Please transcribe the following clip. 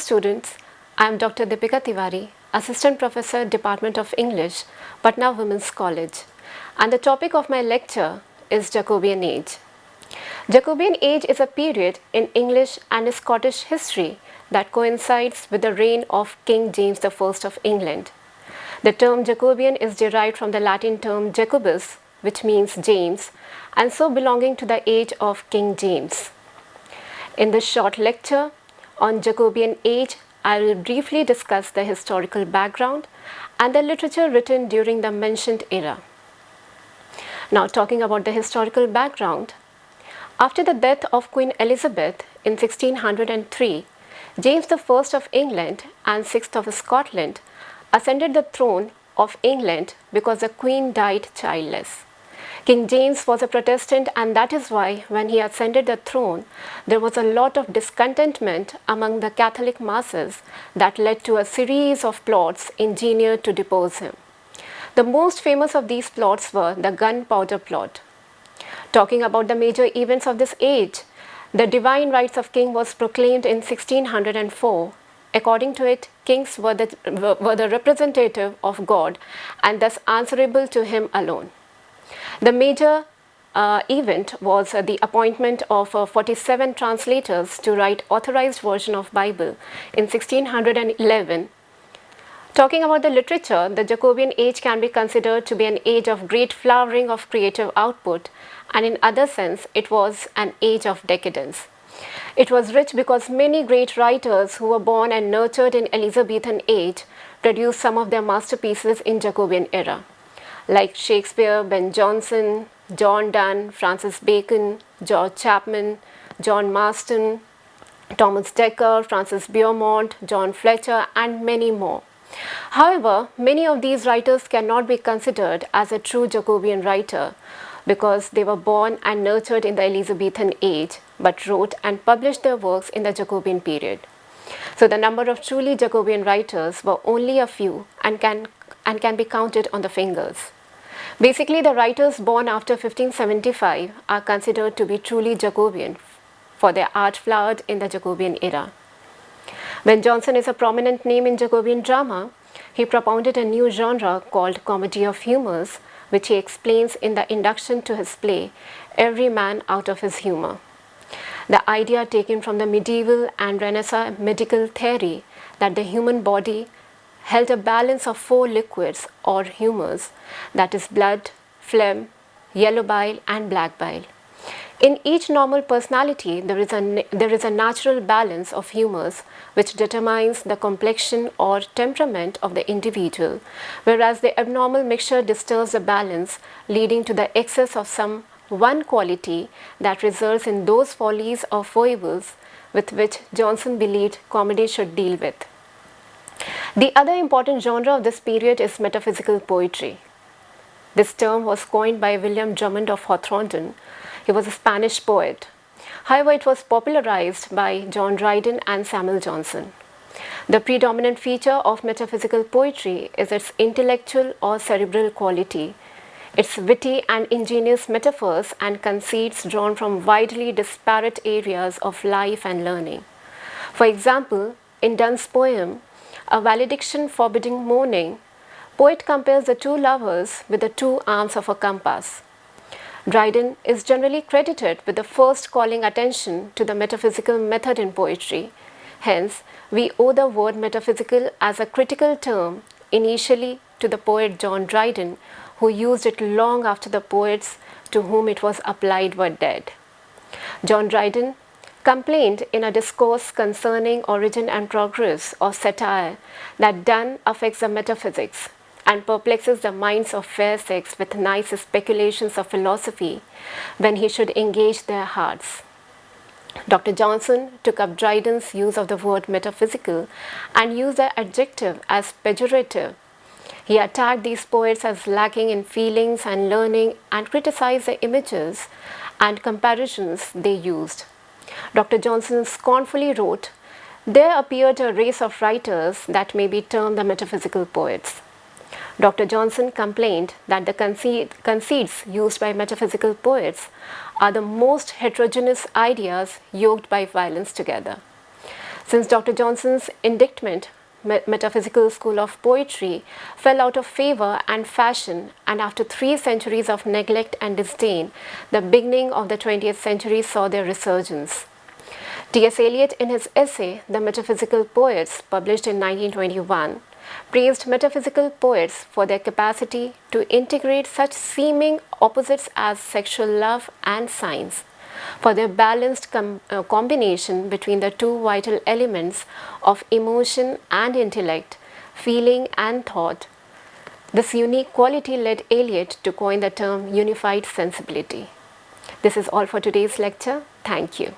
students, I am Dr. Deepika Tiwari, Assistant Professor, Department of English, Patna Women's College, and the topic of my lecture is Jacobean Age. Jacobean Age is a period in English and Scottish history that coincides with the reign of King James I of England. The term Jacobean is derived from the Latin term Jacobus, which means James, and so belonging to the age of King James. In this short lecture on Jacobean Age, I will briefly discuss the historical background and the literature written during the mentioned era. Now, talking about the historical background, after the death of Queen Elizabeth in 1603, James I of England and VI of Scotland ascended the throne of England because the Queen died childless. King James was a Protestant, and that is why when he ascended the throne, there was a lot of discontentment among the Catholic masses that led to a series of plots engineered to depose him. The most famous of these plots were the Gunpowder Plot. Talking about the major events of this age, the divine rights of king was proclaimed in 1604. According to it, kings were the representative of God and thus answerable to him alone. The major event was the appointment of 47 translators to write authorized version of Bible in 1611. Talking about the literature, the Jacobean age can be considered to be an age of great flowering of creative output, and in other sense, it was an age of decadence. It was rich because many great writers who were born and nurtured in Elizabethan age produced some of their masterpieces in Jacobean era, like Shakespeare, Ben Jonson, John Donne, Francis Bacon, George Chapman, John Marston, Thomas Dekker, Francis Beaumont, John Fletcher, and many more. However, many of these writers cannot be considered as a true Jacobean writer because they were born and nurtured in the Elizabethan age, but wrote and published their works in the Jacobean period. So the number of truly Jacobean writers were only a few and can be counted on the fingers. Basically, the writers born after 1575 are considered to be truly Jacobean, for their art flowered in the Jacobean era. Ben Jonson is a prominent name in Jacobean drama. He propounded a new genre called comedy of humours, which he explains in the introduction to his play, Every Man Out of His Humour. The idea taken from the medieval and Renaissance medical theory that the human body held a balance of 4 liquids or humours, that is blood, phlegm, yellow bile and black bile. In each normal personality, there is a natural balance of humours which determines the complexion or temperament of the individual, whereas the abnormal mixture disturbs the balance, leading to the excess of some one quality that results in those follies or foibles with which Jonson believed comedy should deal with. The other important genre of this period is metaphysical poetry. This term was coined by William Drummond of Hawthornden. He was a Spanish poet. However, it was popularized by John Dryden and Samuel Johnson. The predominant feature of metaphysical poetry is its intellectual or cerebral quality, its witty and ingenious metaphors and conceits drawn from widely disparate areas of life and learning. For example, in Donne's poem, A Valediction Forbidding Mourning, poet compares the two lovers with the two arms of a compass. Dryden is generally credited with the first calling attention to the metaphysical method in poetry. Hence, we owe the word metaphysical as a critical term initially to the poet John Dryden, who used it long after the poets to whom it was applied were dead. John Dryden complained in a discourse concerning origin and progress or satire that Donne affects the metaphysics and perplexes the minds of fair sex with nice speculations of philosophy when he should engage their hearts. Dr. Johnson took up Dryden's use of the word metaphysical and used the adjective as pejorative. He attacked these poets as lacking in feelings and learning and criticized the images and comparisons they used. Dr. Johnson scornfully wrote, "There appeared a race of writers that may be termed the metaphysical poets." Dr. Johnson complained that the conceits used by metaphysical poets are the most heterogeneous ideas yoked by violence together. Since Dr. Johnson's indictment, metaphysical school of poetry fell out of favor and fashion, and after 3 centuries of neglect and disdain, the beginning of the 20th century saw their resurgence. T.S. Eliot, in his essay *The Metaphysical Poets*, published in 1921, praised metaphysical poets for their capacity to integrate such seeming opposites as sexual love and science, for their balanced combination between the two vital elements of emotion and intellect, feeling and thought. This unique quality led Eliot to coin the term unified sensibility. This is all for today's lecture. Thank you.